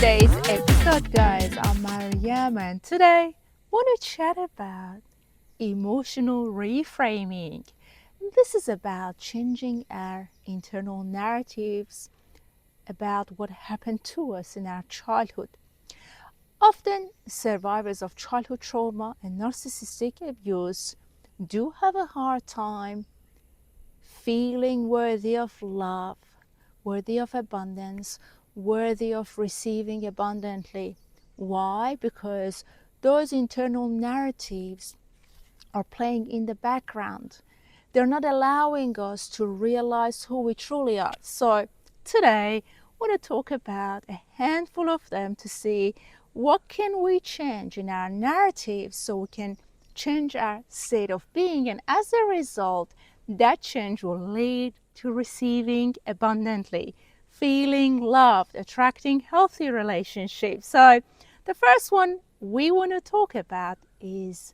today's episode, guys. I'm Mariam, and today I want to chat about emotional reframing. This is about changing our internal narratives about what happened to us in our childhood. Often, survivors of childhood trauma and narcissistic abuse do have a hard time feeling worthy of love, worthy of abundance, worthy of receiving abundantly. Why? Because those internal narratives are playing in the background. They're not allowing us to realize who we truly are. So today, I want to talk about a handful of them to see what can we change in our narratives so we can change our state of being, and as a result, that change will lead to receiving abundantly, feeling loved, attracting healthy relationships. So the first one we want to talk about is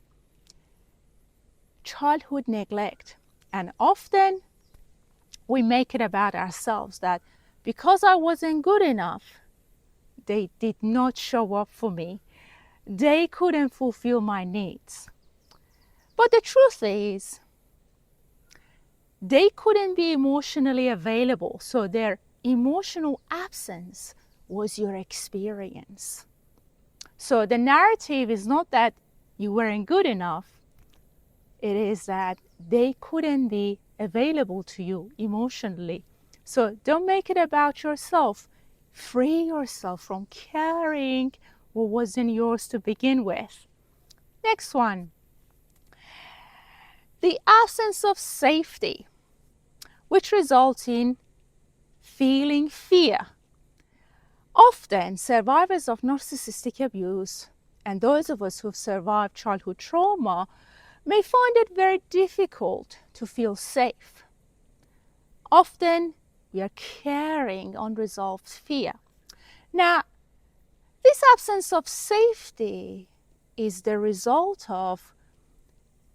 childhood neglect. And often we make it about ourselves, that because I wasn't good enough, they did not show up for me. They couldn't fulfill my needs. But the truth is, they couldn't be emotionally available. So their emotional absence was your experience. So the narrative is not that you weren't good enough. It is that they couldn't be available to you emotionally. So don't make it about yourself. Free yourself from carrying what wasn't yours to begin with. Next one. The absence of safety, which results in feeling fear. Often, survivors of narcissistic abuse and those of us who've survived childhood trauma may find it very difficult to feel safe. Often, we are carrying unresolved fear. Now, this absence of safety is the result of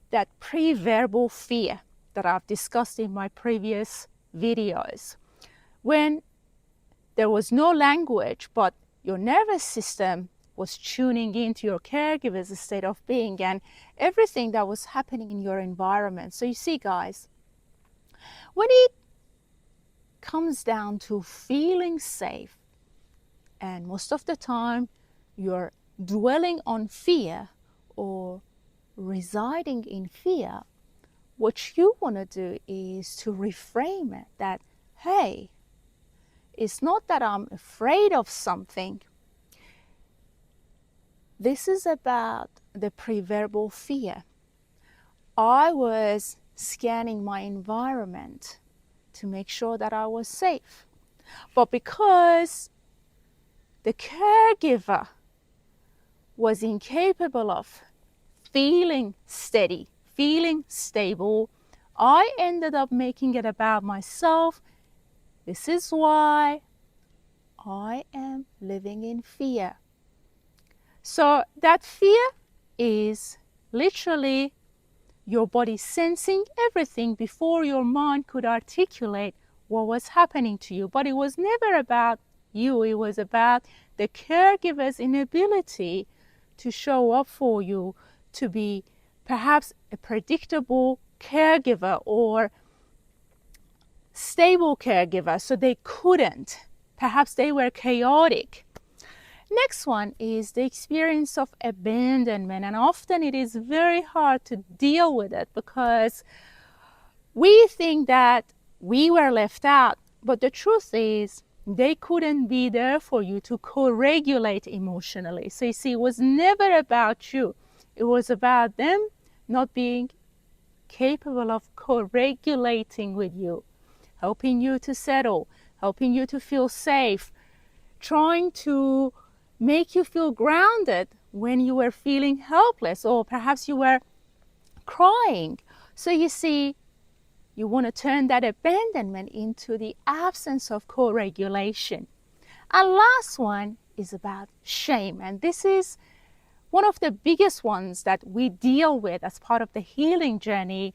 that pre-verbal fear that I've discussed in my previous videos. When there was no language, but your nervous system was tuning into your caregiver's state of being and everything that was happening in your environment. So you see, guys, when it comes down to feeling safe, and most of the time you're dwelling on fear or residing in fear, what you want to do is to reframe it that, hey, it's not that I'm afraid of something. This is about the pre-verbal fear. I was scanning my environment to make sure that I was safe. But because the caregiver was incapable of feeling steady, feeling stable, I ended up making it about myself. This is why I am living in fear. So that fear is literally your body sensing everything before your mind could articulate what was happening to you. But it was never about you. It was about the caregiver's inability to show up for you, to be perhaps a predictable caregiver or stable caregiver. So they couldn't. Perhaps they were chaotic. Next one is the experience of abandonment, and often it is very hard to deal with it because we think that we were left out, but the truth is they couldn't be there for you to co-regulate emotionally. So you see, it was never about you. It was about them not being capable of co-regulating with you, helping you to settle, helping you to feel safe, trying to make you feel grounded when you were feeling helpless or perhaps you were crying. So you see, you want to turn that abandonment into the absence of co-regulation. And last one is about shame. And this is one of the biggest ones that we deal with as part of the healing journey.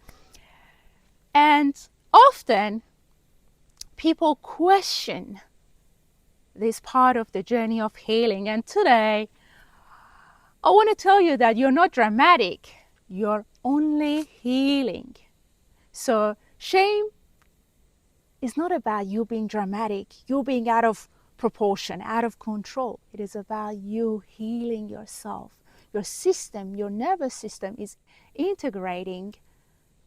And often people question this part of the journey of healing. And today, I want to tell you that you're not dramatic. You're only healing. So shame is not about you being dramatic, you being out of proportion, out of control. It is about you healing yourself. Your system, your nervous system is integrating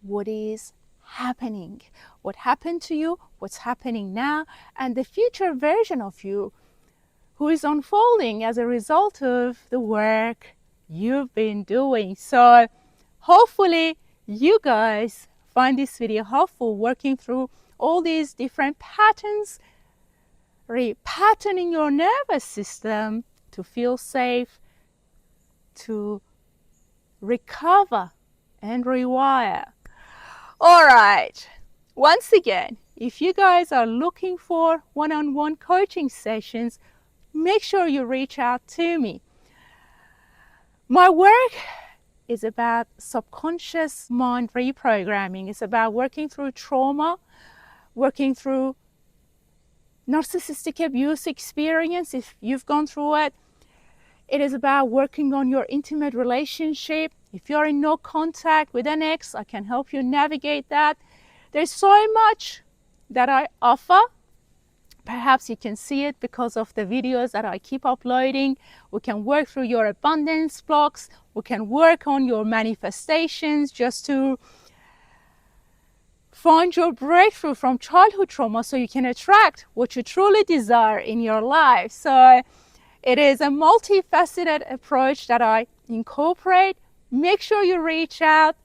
what is happening, what happened to you, what's happening now, and the future version of you who is unfolding as a result of the work you've been doing. So hopefully you guys find this video helpful, working through all these different patterns, repatterning your nervous system to feel safe, to recover and rewire. All right, once again, if you guys are looking for one-on-one coaching sessions, make sure you reach out to me. My work is about subconscious mind reprogramming. It's about working through trauma, working through narcissistic abuse experience if you've gone through it. It is about working on your intimate relationship. If you're in no contact with an ex, I can help you navigate that. There's so much that I offer. Perhaps you can see it because of the videos that I keep uploading. We can work through your abundance blocks. We can work on your manifestations just to find your breakthrough from childhood trauma so you can attract what you truly desire in your life. So it is a multifaceted approach that I incorporate. Make sure you reach out.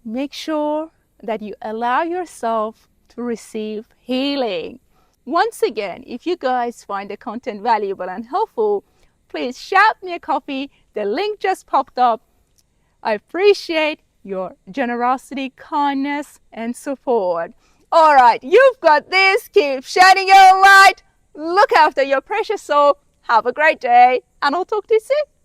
Make sure that you allow yourself to receive healing. Once again, if you guys find the content valuable and helpful, please shout me a copy. The link just popped up. I appreciate your generosity, kindness, and support. All right, you've got this. Keep shining your light. Look after your precious soul. Have a great day, and I'll talk to you soon.